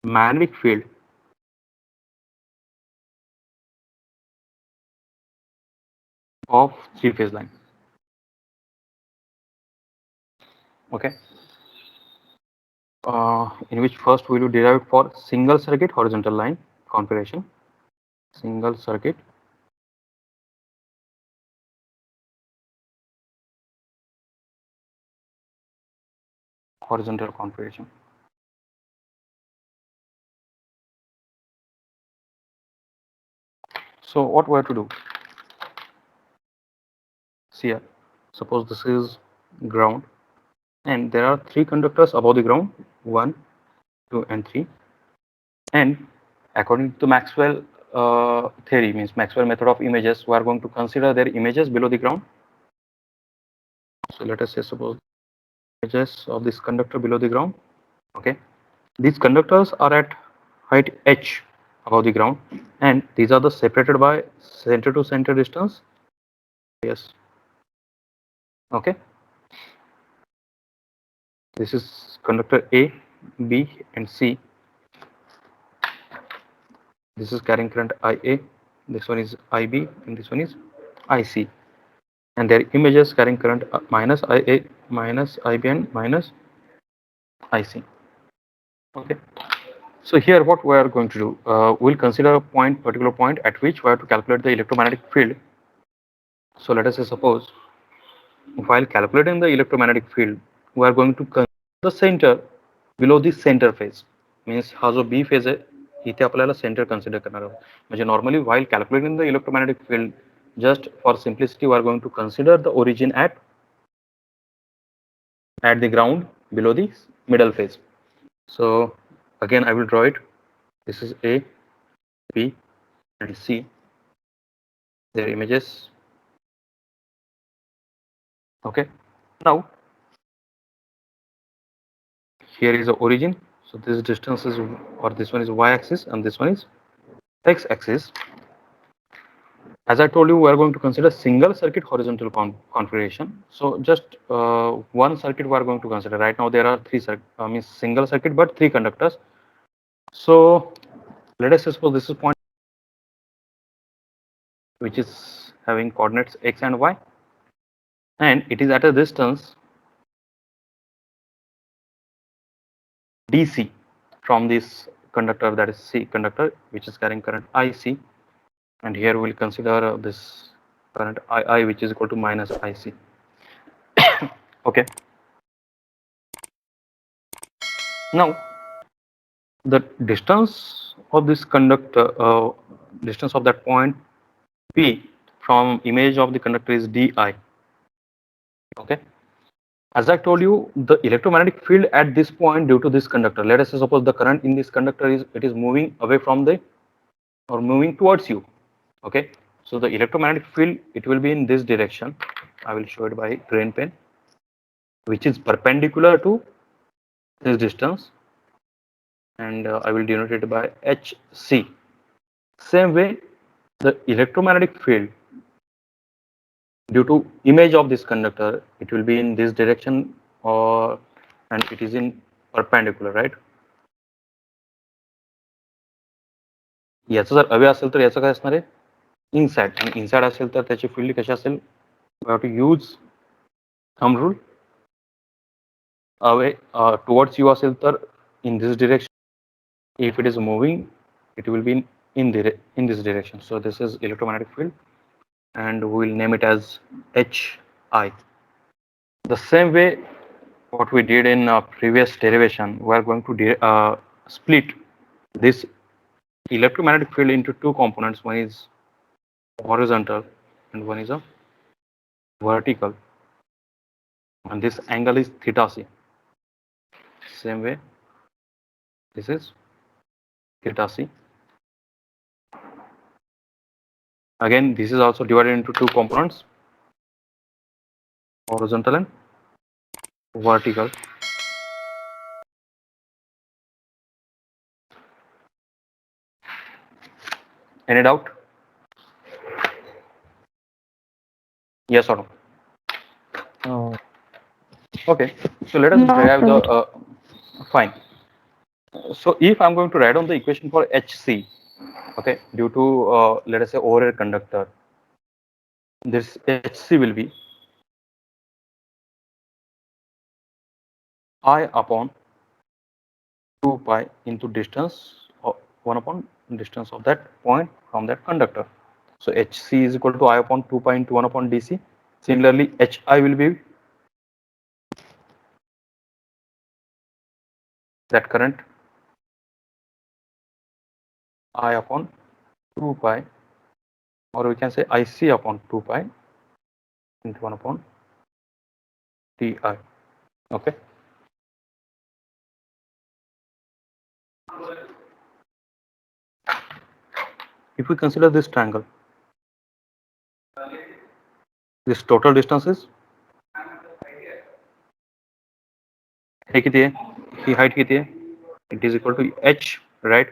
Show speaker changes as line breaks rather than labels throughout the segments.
magnetic field of three-phase line. Okay. In which first we will derive it for single circuit horizontal line configuration. Single circuit horizontal configuration. So what we have to do? See here, suppose this is ground and there are three conductors above the ground, 1, 2 and 3, and according to Maxwell theory, means Maxwell method of images, we are going to consider their images below the ground. So let us say suppose images of this conductor below the ground. Okay, these conductors are at height h above the ground, and these are the separated by center to center distance. Yes. Okay, this is conductor A, B and C. This is carrying current IA, this one is IB and this one is IC, and their images carrying current minus IA, minus IB and minus IC. Okay, so here what we are going to do, we'll consider a particular point at which we have to calculate the electromagnetic field. So let us say suppose while calculating the electromagnetic field, we are going to consider the center below the center phase. Means हा जो B phase आहे इथे आपल्याला center consider करणार आहोत. म्हणजे normally while calculating the electromagnetic field, just for simplicity we are going to consider the origin at the ground below the middle phase. So again I will draw it. This is A, B and C, their images. Okay, now here is the origin. So this distance is, or this one is y-axis and this one is x-axis. As I told you, we are going to consider single circuit horizontal configuration. So just one circuit we are going to consider. Right now there are three means single circuit but three conductors. So let us suppose this is point which is having coordinates x and y, and it is at a distance dc from this conductor, that is C conductor, which is carrying current IC, and here we will consider this current II which is equal to minus IC. Okay, now the distance of this conductor, distance of that point P from image of the conductor is di. Okay, as I told you, the electromagnetic field at this point due to this conductor, let us suppose the current in this conductor is moving away from the, or moving towards you. Okay, so the electromagnetic field, it will be in this direction. I will show it by green pen, which is perpendicular to this distance, and I will denote it by HC. Same way, the electromagnetic field due to image of this conductor, it will be in this direction, or and it is in perpendicular, right? याचा जर away असेल तर याचं काय असणार आहे, inside, आणि inside असेल तर त्याची फील्ड कशी असेल, we have to use thumb rule. Away towards you असेल तर in this direction, if it is moving it will be in this direction. So this is electromagnetic field and we will name it as HI. The same way what we did in previous derivation, we are going to split this electromagnetic field into two components. One is horizontal and one is a vertical, and this angle is theta c. Same way, this is theta c. Again, this is also divided into two components, horizontal and vertical. Any doubt? Yes or no?
No.
Okay, so let us
No,
derive the
sir.
fine. So if I'm going to write down the equation for HC, okay, due to let us say overhead conductor, this HC will be I upon 2 pi into distance of 1 upon distance of that point from that conductor. So HC is equal to I upon 2 pi into 1 upon DC. Similarly, HI will be that current I upon 2 pi, or we can say IC upon 2 pi into 1 upon TI. Okay. If we consider this triangle, this total distance is हे किती आहे, ही height किती आहे, it is equal to h, right.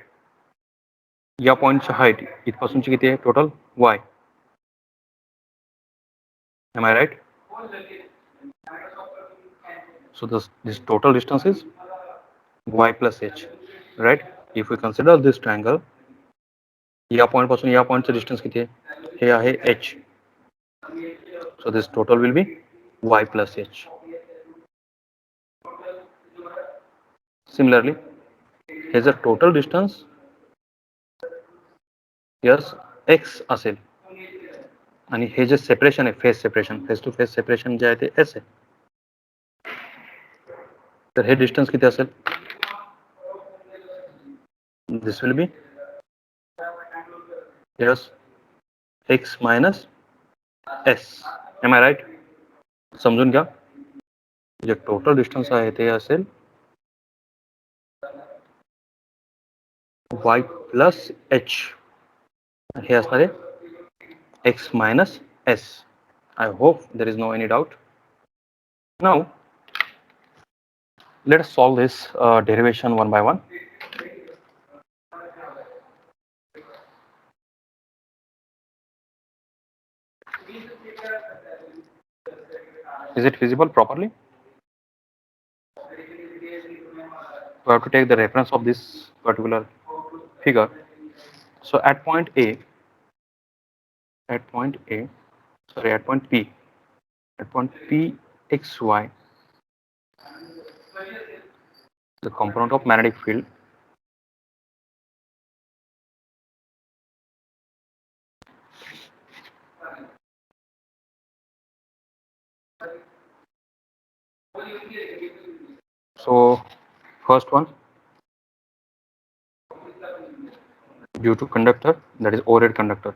या पॉईंटची height इथपासूनची किती आहे total, y. Am I right? So this total distance is y plus h, right? If we consider this triangle, या पॉइंट पासून या पॉइंटचं डिस्टन्स किती आहे, हे आहे h. So this total will be y plus h. Similarly, here's a total distance, yes, x असेल, आणि हे जे separation आहे, face to face separation जे आहे ते s आहे. तर हे डिस्टन्स किती असेल, this will be, yes, x minus s. Am I right? समजून घ्या, जे टोटल डिस्टन्स आहे ते असेल y plus h, हे असणार आहे x minus s. I hope there is no any doubt. Now let us solve this derivation one by one. Is it feasible properly? We have to take the reference of this particular figure. So at point A, at point P, at point P x y, the component of magnetic field so first one, due to conductor, that is overhead conductor.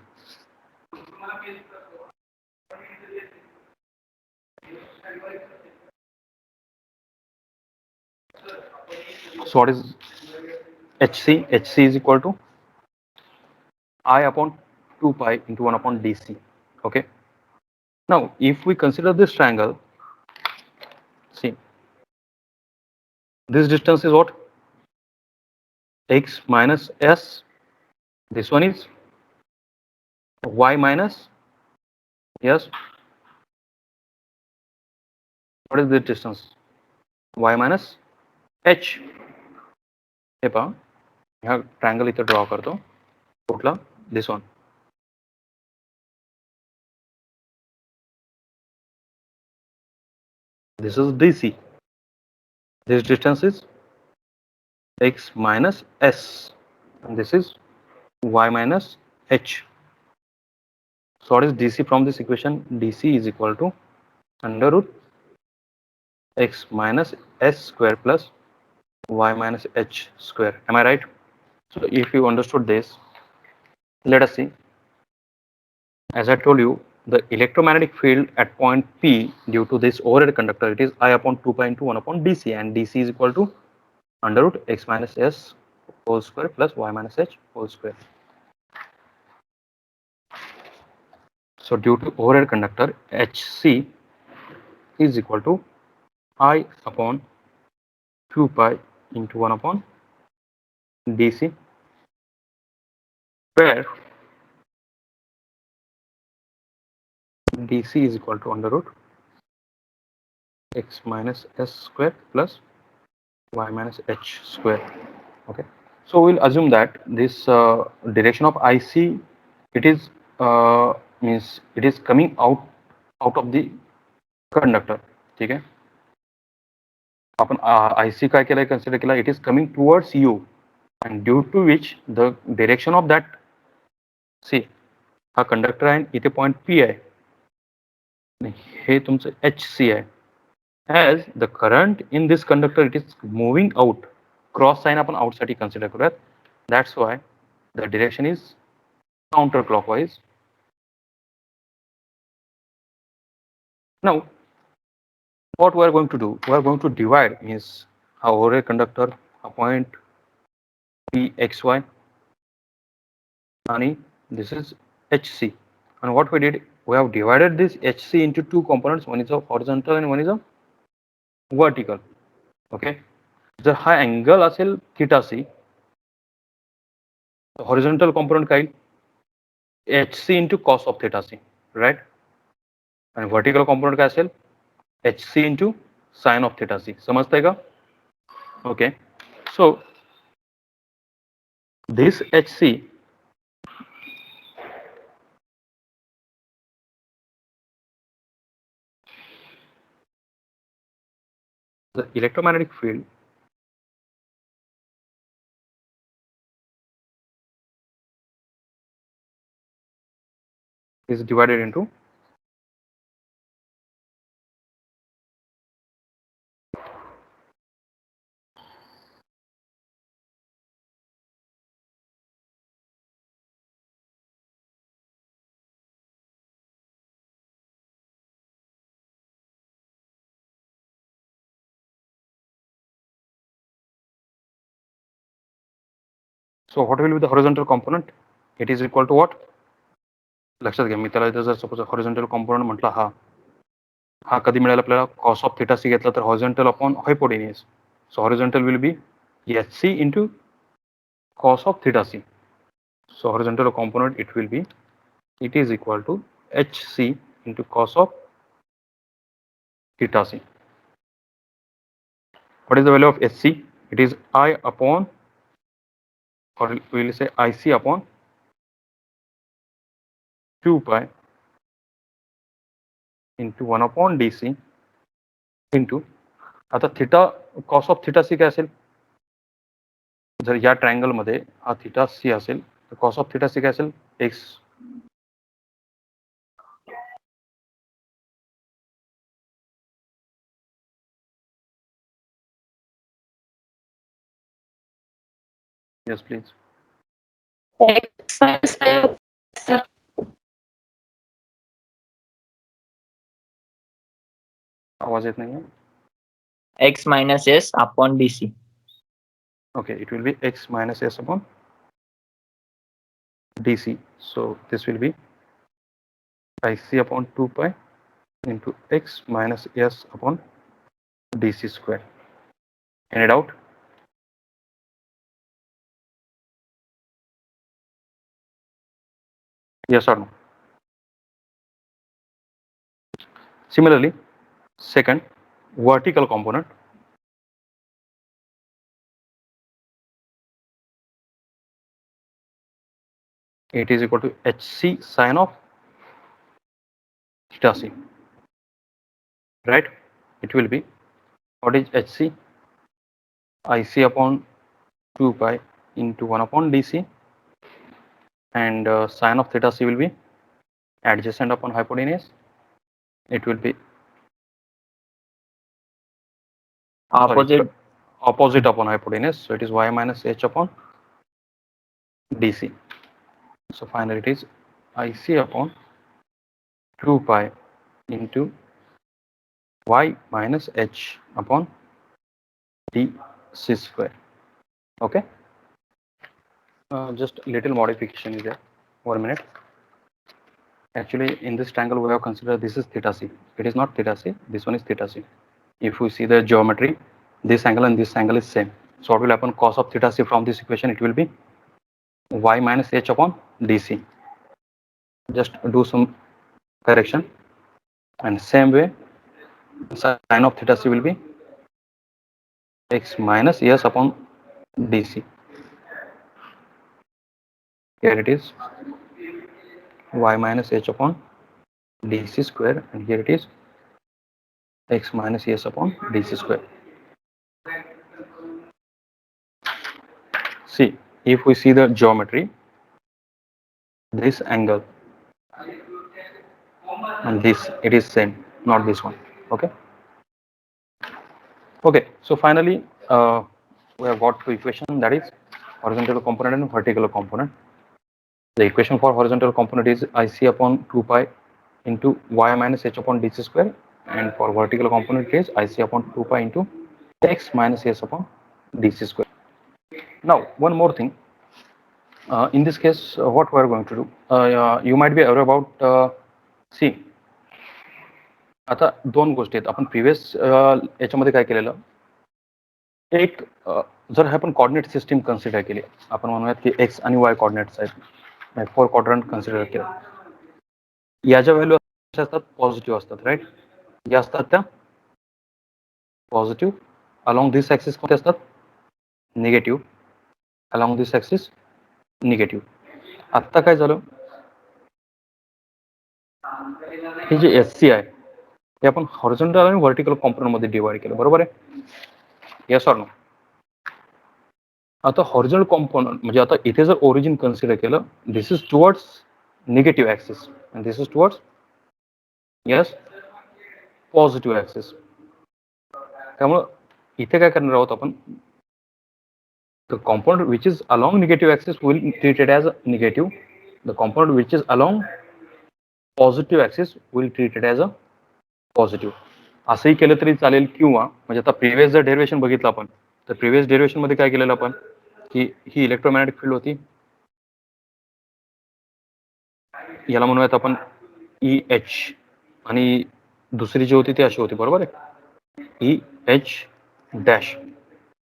So what is HC? HC is equal to I upon 2 pi into 1 upon DC. Okay. Now, if we consider this triangle, see, this distance is what? X minus S. This one is Y minus, yes. What is this distance? Y minus H. हे पहा, ह्या triangle इथे draw करतो. कुठला? This one. This is DC. This distance is X minus S, and this is Y minus H. So what is DC from this equation? DC is equal to under root x minus s square plus y minus h square. Am I right? So if you understood this, let us see. As I told you, the electromagnetic field at point P due to this overhead conductor, it is I upon 2 pi into 1 upon DC, and DC is equal to under root x minus s whole square plus y minus h whole square. So due to overhead conductor, HC is equal to I upon 2 pi into 1 upon DC, where DC is equal to under root x minus s square plus y minus h square. Okay, so we'll assume that this direction of IC, it is means it is coming out of the conductor. ठीक है, आपण IC काय केलंय consider केला, it is coming towards you, and due to which the direction of that, see, हा conductor आहे, इथे point P आहे, हे तुमचं HC आहे. As the current in this conductor, it is moving out, cross sign आपण out साठी consider करूयात. That's why the direction is counterclockwise. Now what we are going to do, we are going to divide, means हा overhead conductor, हा point PXY, and this is HC, and what we did, we have divided this HC into two components, one is of horizontal and one is of vertical. Okay, जर हा angle असेल theta सी, horizontal component काय, HC into cos of theta c, right? आणि vertical component काय असेल, HC into sin of theta c. समजतंय का? Okay, so this HC, the electromagnetic field, is divided into so what will be the horizontal component? It is equal to what? लक्षात घ्या, मी त्याला जर suppose horizontal component म्हटला, हा कधी मिळेल आपल्याला, कॉस ऑफ थीटा सी घेतला तर horizontal upon hypotenuse. So horizontal will be HC into cos of theta c. So horizontal component, it will be, it is equal to HC into cos of theta c. What is the value of HC? It is I upon, or we will say IC upon 2 pi into 1 upon DC into, आता theta, cos of theta सी काय असेल, जर या triangle मध्ये हा theta सी असेल तर cos of theta सी काय असेल, एक्स. Yes please. आवाज येत नाही.
x minus s upon dc.
Okay, it will be x minus s upon dc. So this will be IC upon 2 pi into x minus s upon dc square. Any doubt? Yes or no? Similarly, second, vertical component, it is equal to HC sin of theta c, right? It will be, what is HC? IC upon 2 pi into 1 upon DC, and sin of theta c will be adjacent upon hypotenuse. It will be opposite upon hypotenuse, so it is y minus h upon dc. So finally it is IC upon 2 pi into y minus h upon dc square. Okay, just a little modification is there. 1 minute. Actually, in this triangle we have considered this is theta c. It is not theta c, this one is theta c. If we see the geometry, this angle and this angle is same. So what will happen, cos of theta c from this equation, it will be y minus h upon dc. Just do some correction, and same way sin of theta c will be x minus s upon dc. Here it is y minus h upon dc square, and here it is x minus s upon dc square. See, if we see the geometry, this angle and this, it is same, not this one. Okay. Okay. So finally, we have got two equation, that is horizontal component and vertical component. The equation for horizontal component is IC upon 2 pi into y minus h upon dc square, and for vertical component it is IC upon 2 pi into x minus s upon dc square. Now, one more thing. In this case, what we are going to do, you might be aware about, see, आता दोन गोष्टी आहेत. आपण previous याच्यामध्ये काय केलेलं, एक जर आपण कोऑर्डिनेट सिस्टीम कन्सिडर केली, आपण म्हणूयात की एक्स आणि वाय कोऑर्डिनेट्स आहेत, 4 क्वाड्रंट कन्सिडर केलं, याच्या व्हॅल्यू असतात पॉझिटिव्ह असतात, राईट. या असतात त्या पॉझिटिव्ह. अलॉंग दिस ॲक्सिस कोणते असतात, negative. Along this axis negative. आत्ता काय झालं, हे जे एस सी आहे हे आपण हॉरिझॉन्टल आणि व्हर्टिकल कॉम्पोनंट मध्ये डिवाइड केलं, बरोबर आहे. Yes or no. आता हॉरिझॉन्टल कॉम्पोनंट म्हणजे आता इथे जर ओरिजिन कन्सिडर केलं, this is towards negative axis and this is towards yes positive axis. त्यामुळं इथे काय करणार आहोत आपण, the component which is along negative axis will be treated as a negative, the component which is along positive axis will treated as a positive. असंही केलं तरी चालेल, किंवा म्हणजे आता प्रिव्हियस जर डेरिवेशन बघितलं आपण, तर प्रिव्हियस डेरिवेशन मध्ये काय केलेलं आपण, की ही इलेक्ट्रोमॅग्नेटिक फील्ड होती, याला म्हणूयात आपण ई एच, आणि दुसरी जी होती ती अशी होती, बरोबर आहे, ई एच डॅश.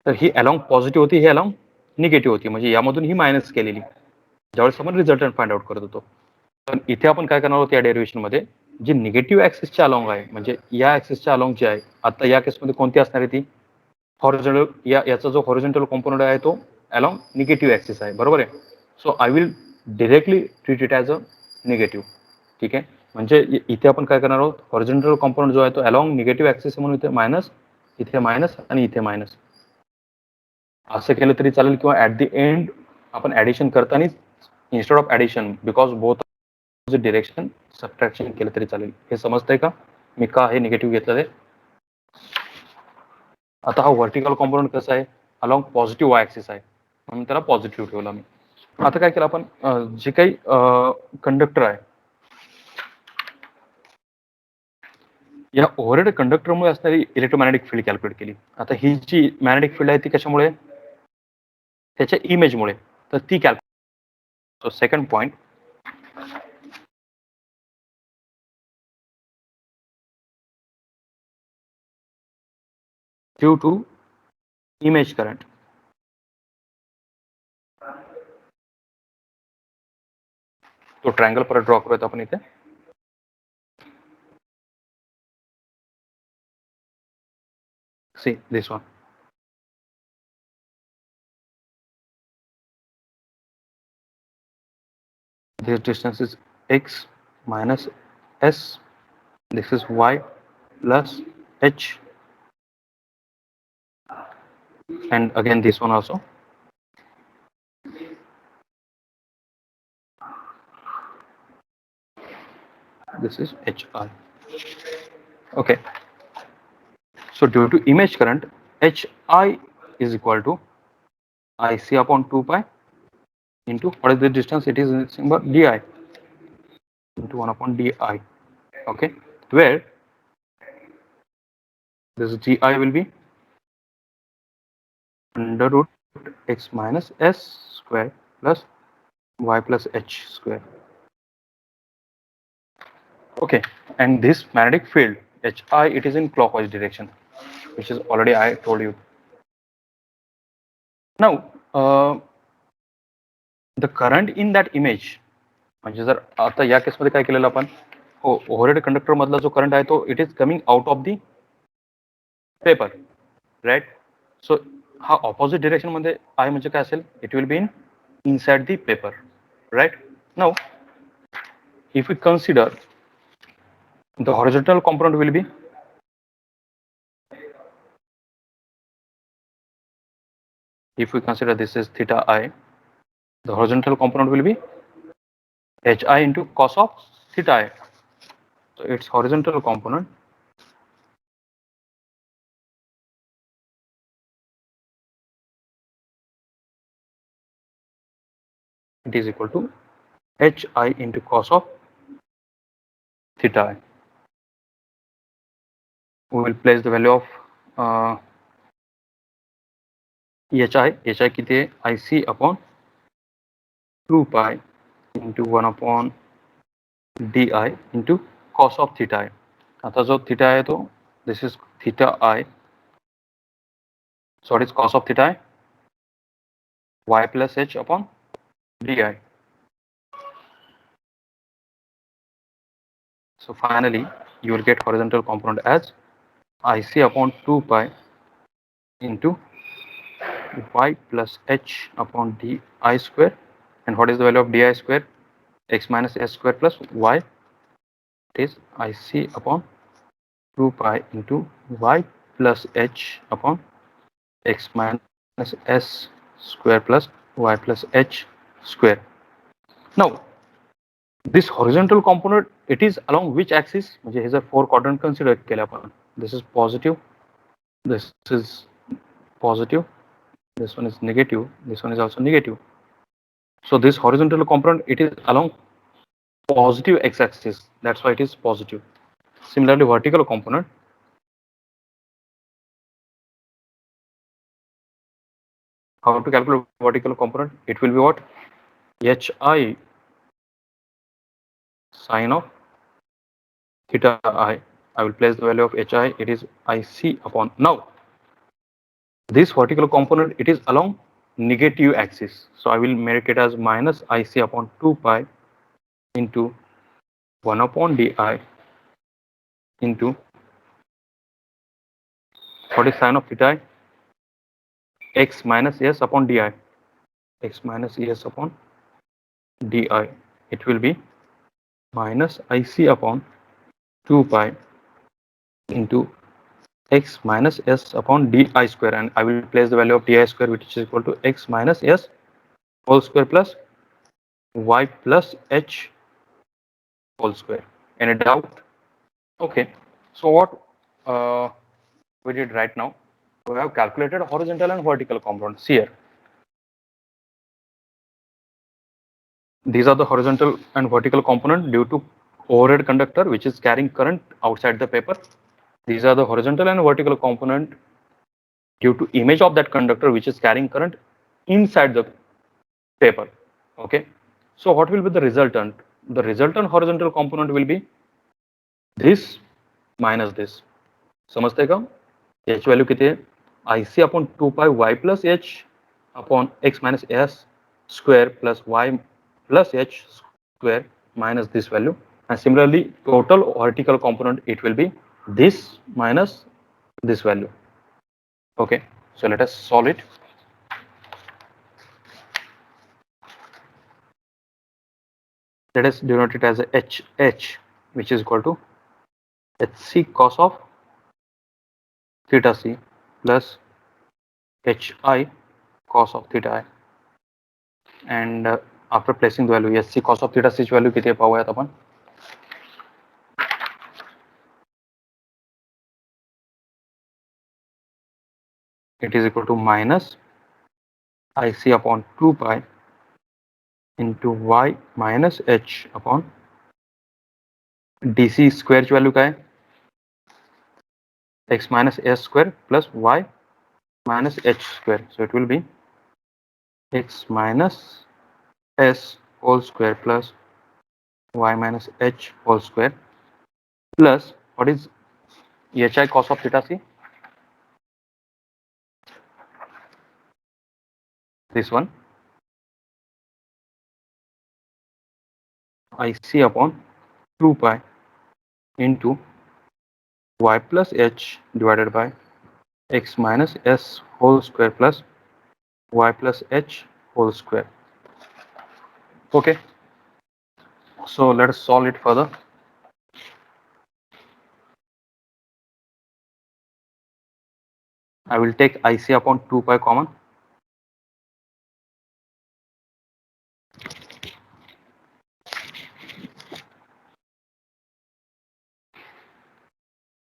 तर ही अलॉंग पॉझिटिव्ह होती, ही अलॉंग निगेटिव्ह होती, म्हणजे यामधून ही मायनस केलेली ज्यावेळेस आपण रिझल्टंट फाइंड आउट करत होतो. पण इथे आपण काय करणार आहोत, या डेरिवेशन मध्ये जी निगेटिव्ह ऍक्सिसच्या अलॉंग आहे, म्हणजे या ऍक्सिसच्या अलॉंग जी आहे, आता या केसमध्ये कोणती असणार आहे ती हॉरिझॉन्टल, याचा जो हॉरिझॉन्टल कॉम्पोनंट आहे तो अलॉंग निगेटिव्ह ऍक्सिस आहे, बरोबर आहे. So I will directly treat it as a negative. ठीक आहे, म्हणजे इथे आपण काय करणार आहोत, हॉरिझॉन्टल कॉम्पोनंट जो आहे तो अलॉंग निगेटिव्ह ऍक्सिस म्हणून इथे मायनस, इथे मायनस आणि इथे मायनस, असं केलं तरी चालेल, किंवा ऍट द एंड आपण ऍडिशन करताना instead of addition, because both direction subtraction केलं तरी चालेल. हे समजतंय का मी का हे निगेटिव्ह घेतलं ते. आता हा व्हर्टिकल कॉम्पोनंट कसा आहे, अलॉंग पॉझिटिव्ह वाय ऍक्सिस आहे, म्हणून त्याला पॉझिटिव्ह ठेवला मी. आता काय केलं आपण, जे काही कंडक्टर आहे, या ओव्हरहेड कंडक्टरमुळे असणारी इलेक्ट्रोमॅग्नेटिक फील्ड कॅल्क्युलेट केली. आता ही जी मॅग्नेटिक फील्ड आहे ती कशामुळे, त्याच्या इमेजमुळे, तर ती calculate. So second point, due to image current. तो ट्रायंगल परत ड्रॉ करूयात आपण इथे. See this one. This distance is x minus s. This is y plus h. And again this one also. This is hi. Okay. So due to image current, hi is equal to ic upon 2 pi into what is the distance, it is nothing but di into 1 upon di. Okay, where this gi will be under root x minus s square plus y plus h square. Okay, and this magnetic field hi, it is in clockwise direction, which is already I told you. Now the current in that image, म्हणजे जर आता या केसमध्ये काय केलेलं आपण, हो, overhead conductor मधला जो करंट आहे तो it is coming out of the paper, right. So हा ऑपोजिट डिरेक्शन मध्ये आहे, म्हणजे काय असेल, it will be in inside the paper. right? Now, if we consider the horizontal component will be if we consider this is theta I, the horizontal component will be hi into cos of theta I. So its horizontal component it is equal to hi into cos of theta I. We will place the value of hi किती आहे ic upon 2 pi into 1 upon di into cos of theta I. आता जो theta आहे तो this is theta I, so it is cos of theta I y plus h upon di. So finally you will get horizontal component as ic upon 2 pi into y plus h upon di square. And what is the value of di square? X minus s square plus y. It is ic upon 2 pi into y plus h upon x minus s square plus y plus h square. Now this horizontal component, it is along which axis? म्हणजे हे जर 4 quadrant consider केले आपण, this is positive, this is positive, this one is negative, this one is also negative. So this horizontal component, it is along positive x-axis, that's why it is positive. Similarly, vertical component, how to calculate vertical component? It will be what? hi sine of theta I. I will place the value of hi, it is ic upon. Now this vertical component, it is along negative axis, so I will make it as minus ic upon 2 pi into 1 upon di into what is sine of theta I? X minus s upon di, x minus es upon di. It will be minus ic upon 2 pi into x minus s upon di square, and I will place the value of di square, which is equal to x minus s whole square plus y plus h whole square. Any doubt? Okay, so what we did right now, we have calculated horizontal and vertical components here. These are the horizontal and vertical component due to overhead conductor which is carrying current outside the paper. These are the horizontal and vertical component due to image of that conductor which is carrying current inside the paper. Okay, so what will be the resultant? The resultant horizontal component will be this minus this. समझते का? h value कितनी है? ic upon 2 pi y plus h upon x minus s square plus y plus h square minus this value. And similarly, total vertical component, it will be this minus this value. Okay, so let us solve it. Let us denote it as a h, which is equal to hc cos of theta c plus hi cos of theta I. And after placing the value hc cos of theta c value किती पाहूयात आपण? It is equal to minus ic upon 2 pi into y minus h upon dc square ची value काय आहे? x minus s square plus y minus h square. So it will be x minus s whole square plus y minus h whole square plus what is hi cos of theta c? This one ic upon 2 pi into y plus h divided by x minus s whole square plus y plus h whole square. Okay, so let us solve it further. I will take IC upon 2 pi common.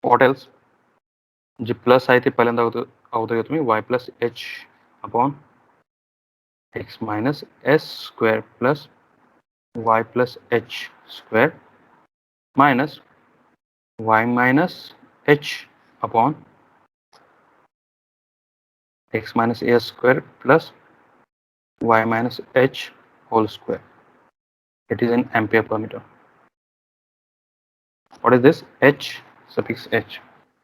What else? G plus आई थी पहले అవుతాయి तुम्ही y plus h upon x minus s square plus y plus h square minus y minus h upon x minus a square plus y minus h whole square. It is in ampere per meter. What is this? H suffix h.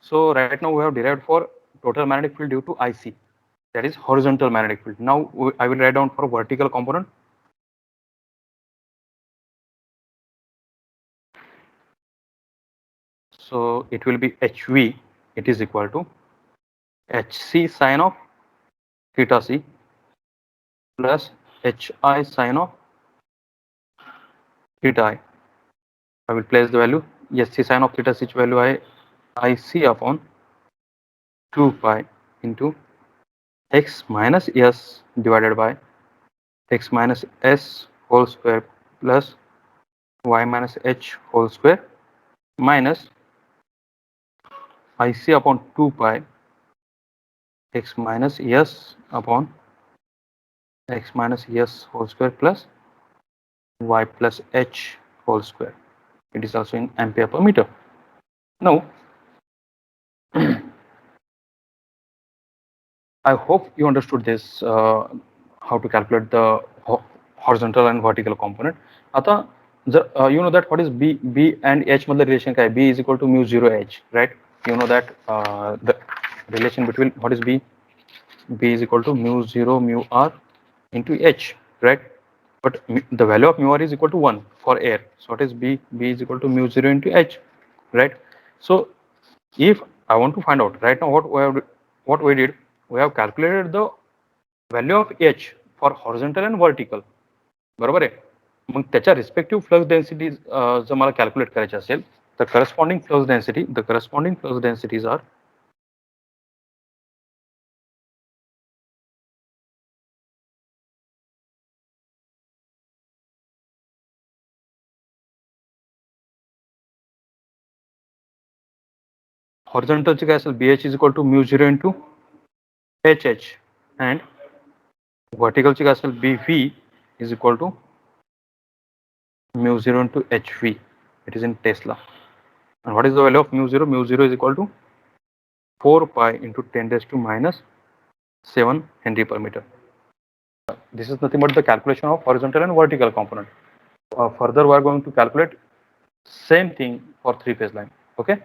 So right now we have derived for total magnetic field due to IC, that is horizontal magnetic field. Now I will write down for vertical component. So it will be HV, it is equal to HC sine of theta c plus HI sine of theta I. I will place the value SC sine of theta c value IC upon 2 pi into x minus s divided by x minus s whole square plus y minus h whole square minus IC upon 2 pi x minus s upon x minus s whole square plus y plus h whole square. It is also in ampere per meter. Now, I hope you understood this, how to calculate the horizontal and vertical component. आता you know that what is B and H मधलं relation काय? B is equal to mu 0 H, right? You know that the relation between what is B? B is equal to mu 0 mu R into H, right? But the value of mu R is equal to 1 for air. So what is B? B is equal to mu 0 into H, right? So if I want to find out right now what we did, we have calculated the value of H for horizontal and vertical, बरोबर आहे. मग त्याच्या respective flux density जर मला calculate करायची असेल तर corresponding flux densities are हॉरिझॉन्टलची काय असेल BH is equal to mu 0 into HH and व्हर्टिकलची काय असेल BV is equal to mu 0 into HV. It is in Tesla. And what is the value of mu 0? Mu 0 is equal to 4 pi into 10 raised to minus 7 Henry per meter. This is nothing but the calculation of horizontal and vertical component. Further, we are going to calculate same thing for three-phase line. Okay.